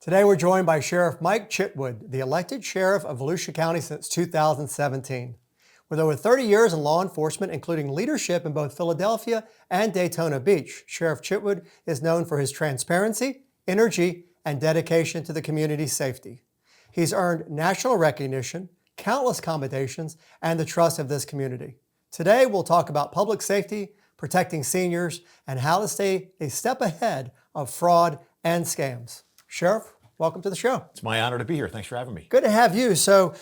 Today we're joined by Sheriff Mike Chitwood, the elected sheriff of Volusia County since 2017. With over 30 years in law enforcement, including leadership in both Philadelphia and Daytona Beach, Sheriff Chitwood is known for his transparency, energy, and dedication to the community's safety. He's earned national recognition, countless commendations, and the trust of this community. Today we'll talk about public safety, protecting seniors, and how to stay a step ahead of fraud and scams. Sheriff, welcome to the show. It's my honor to be here. Thanks for having me. Good to have you. So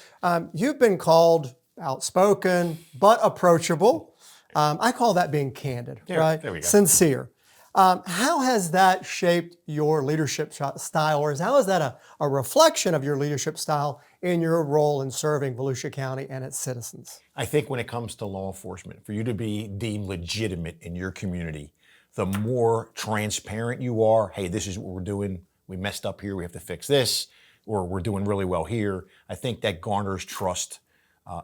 you've been called outspoken, but approachable. I call that being candid, right? There we go. Sincere. How has that shaped your leadership style, or how is that a reflection of your leadership style in your role in serving Volusia County and its citizens? I think when it comes to law enforcement, for you to be deemed legitimate in your community, the more transparent you are, hey, this is what we're doing, we messed up here, we have to fix this, or we're doing really well here, I think that garners trust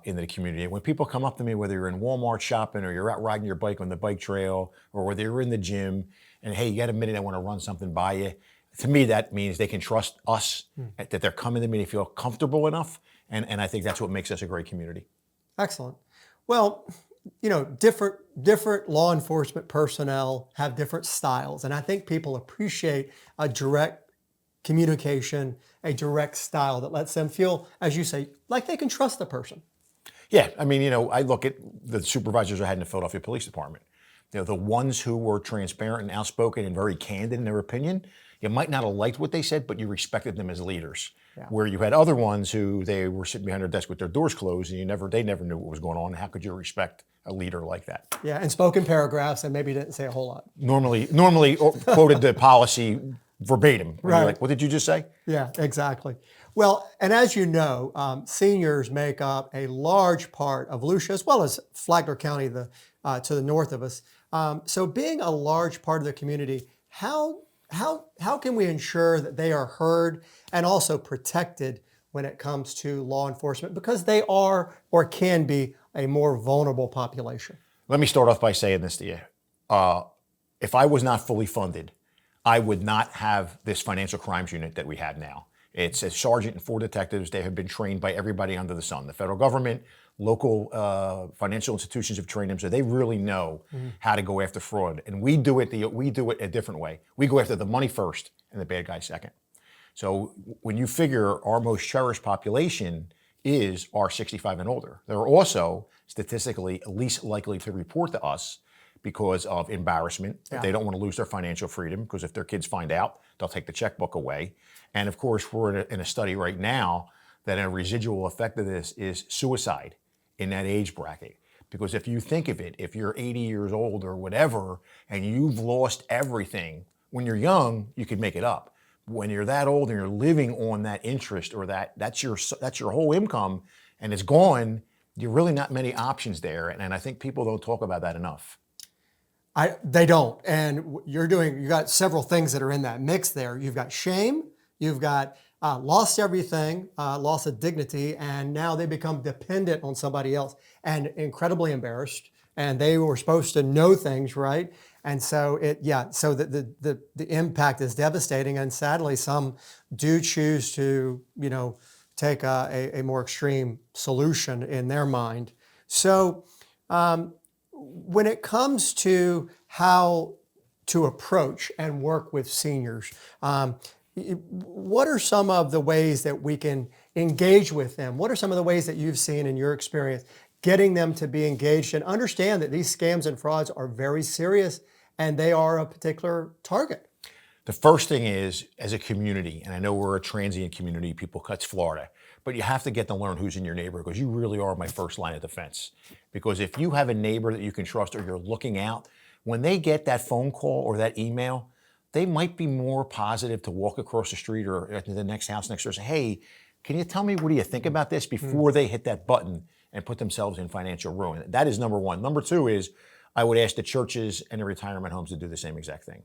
in the community. And when people come up to me, whether you're in Walmart shopping or you're out riding your bike on the bike trail, or whether you're in the gym, and hey, you got a minute, I want to run something by you, to me that means they can trust us, that they're coming to me, they feel comfortable enough, and I think that's what makes us a great community. Excellent. Well, you know, different law enforcement personnel have different styles, and I think people appreciate a direct communication, a direct style that lets them feel, as you say, like they can trust the person. Yeah, I mean, you know, I look at the supervisors I had in the Philadelphia Police Department. You know, the ones who were transparent and outspoken and very candid in their opinion, you might not have liked what they said, but you respected them as leaders. Yeah. Where you had other ones who they were sitting behind their desk with their doors closed and they never knew what was going on. How could you respect a leader like that? Yeah, and spoken paragraphs and maybe didn't say a whole lot. Normally quoted the policy verbatim. Right. You're like, what did you just say? Yeah, exactly. Well, and as you know, seniors make up a large part of Volusia, as well as Flagler County to the north of us. So being a large part of the community, how can we ensure that they are heard and also protected when it comes to law enforcement? Because they are or can be a more vulnerable population. Let me start off by saying this to you. If I was not fully funded, I would not have this financial crimes unit that we have now. It's a sergeant and 4 detectives. They have been trained by everybody under the sun. The federal government, local financial institutions have trained them, so they really know how to go after fraud. And we do it a different way. We go after the money first and the bad guy second. So when you figure our most cherished population is our 65 and older, they're also statistically least likely to report to us because of embarrassment. Yeah. They don't want to lose their financial freedom, because if their kids find out, they'll take the checkbook away. And of course, we're in a study right now that a residual effect of this is suicide in that age bracket. Because if you think of it, if you're 80 years old or whatever, and you've lost everything, when you're young, you can make it up. When you're that old and you're living on that interest, or that's your whole income, and it's gone, you're really not many options there. And I think people don't talk about that enough. They don't. And you got several things that are in that mix there. You've got shame, you've got lost everything, loss of dignity, and now they become dependent on somebody else and incredibly embarrassed. And they were supposed to know things, right? And so so the impact is devastating. And sadly, some do choose to, take a more extreme solution in their mind. So when it comes to how to approach and work with seniors, what are some of the ways that we can engage with them? What are some of the ways that you've seen in your experience getting them to be engaged and understand that these scams and frauds are very serious and they are a particular target? The first thing is, as a community, and I know we're a transient community, people cuts Florida, but you have to get to learn who's in your neighborhood, because you really are my first line of defense. Because if you have a neighbor that you can trust, or you're looking out, when they get that phone call or that email, they might be more positive to walk across the street or to the next house next door and say, hey, can you tell me, what do you think about this, before they hit that button and put themselves in financial ruin? That is number one. Number two is, I would ask the churches and the retirement homes to do the same exact thing.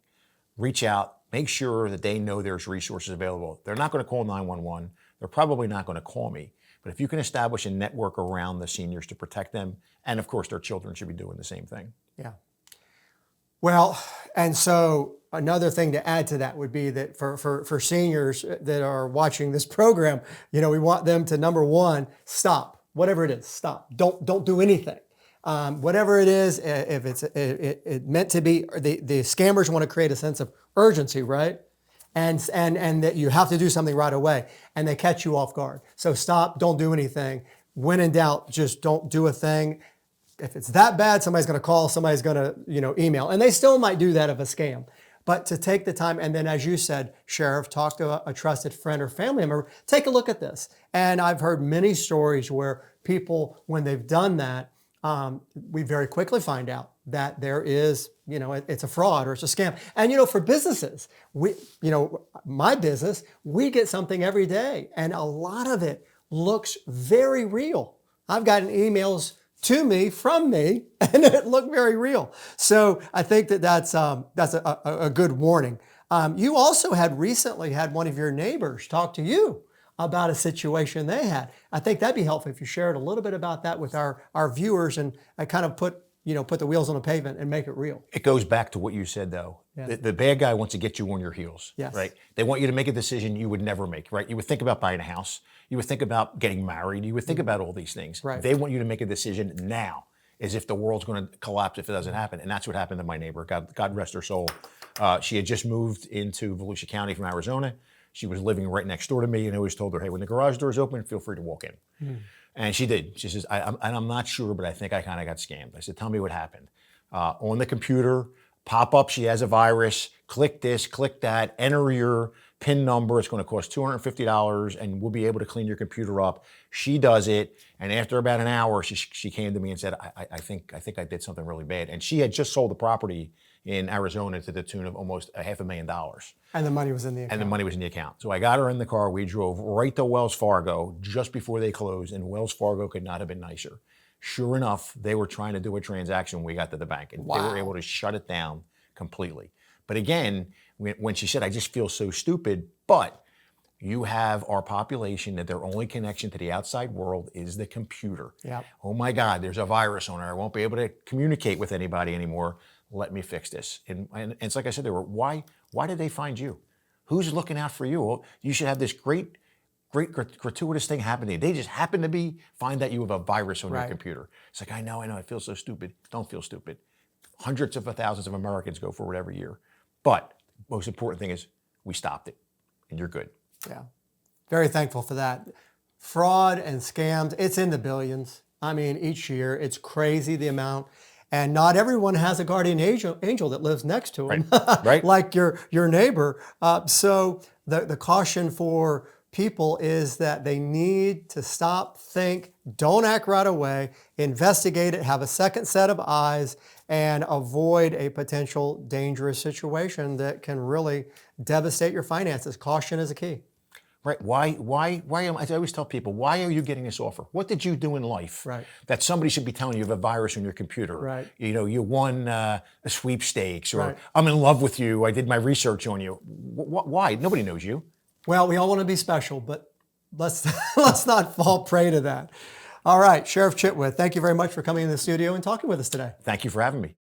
Reach out, make sure that they know there's resources available. They're not going to call 911. They're probably not going to call me. But if you can establish a network around the seniors to protect them, and of course their children should be doing the same thing. Yeah. Well, and so another thing to add to that would be that for seniors that are watching this program, we want them to, number one, stop. Whatever it is, stop. Don't do anything. Whatever it is, if it's it meant to be, the scammers want to create a sense of urgency, right? And that you have to do something right away, and they catch you off guard. So stop, don't do anything. When in doubt, just don't do a thing. If it's that bad, somebody's going to call, somebody's going to, email, and they still might do that of a scam. But to take the time, and then as you said, Sheriff, talk to a trusted friend or family member, take a look at this. And I've heard many stories where people, when they've done that, we very quickly find out that there is, it's a fraud or it's a scam. And, for businesses, my business, we get something every day, and a lot of it looks very real. I've gotten emails to me from me, and it looked very real. So I think that's a good warning. You also had recently had one of your neighbors talk to you about a situation they had. I think that'd be helpful if you shared a little bit about that with our viewers, and I kind of put the wheels on the pavement and make it real. It goes back to what you said, though. Yeah. The bad guy wants to get you on your heels, Yes. right? They want you to make a decision you would never make, right? You would think about buying a house. You would think about getting married. You would think about all these things. Right. They want you to make a decision now, as if the world's going to collapse if it doesn't happen. And that's what happened to my neighbor. God rest her soul. She had just moved into Volusia County from Arizona. She was living right next door to me, and I always told her, hey, when the garage door's open, feel free to walk in. And she did. She says, I'm not sure, but I think I kind of got scammed. I said, tell me what happened. On the computer, pop up, she has a virus, click this, click that, enter your PIN number. It's going to cost $250, and we'll be able to clean your computer up. She does it, and after about an hour, she came to me and said, I think I did something really bad. And she had just sold the property in Arizona to the tune of almost $500,000. And the money was in the account. And the money was in the account. So I got her in the car. We drove right to Wells Fargo just before they closed, and Wells Fargo could not have been nicer. Sure enough, they were trying to do a transaction when we got to the bank, and they were able to shut it down completely. But again, when she said, I just feel so stupid, but you have our population that their only connection to the outside world is the computer. Yep. Oh my God, there's a virus on her. I won't be able to communicate with anybody anymore. Let me fix this. And it's like I said, why did they find you? Who's looking out for you? Well, you should have this great gratuitous thing happen to you. They just happen to find that you have a virus on your computer. It's like, I know, I feel so stupid. Don't feel stupid. Hundreds of thousands of Americans go for it every year. But most important thing is we stopped it, and you're good. Yeah, very thankful for that. Fraud and scams, it's in the billions. I mean, each year, it's crazy the amount. And not everyone has a guardian angel that lives next to them, Right. like your neighbor. So the caution for people is that they need to stop, think, don't act right away, investigate it, have a second set of eyes, and avoid a potential dangerous situation that can really devastate your finances. Caution is a key. Right? Why am I always tell people, why are you getting this offer? What did you do in life that somebody should be telling you have a virus on your computer? Right. You won a sweepstakes, or Right. I'm in love with you. I did my research on you. Why? Nobody knows you. Well, we all want to be special, but let's not fall prey to that. All right, Sheriff Chitwood, thank you very much for coming in the studio and talking with us today. Thank you for having me.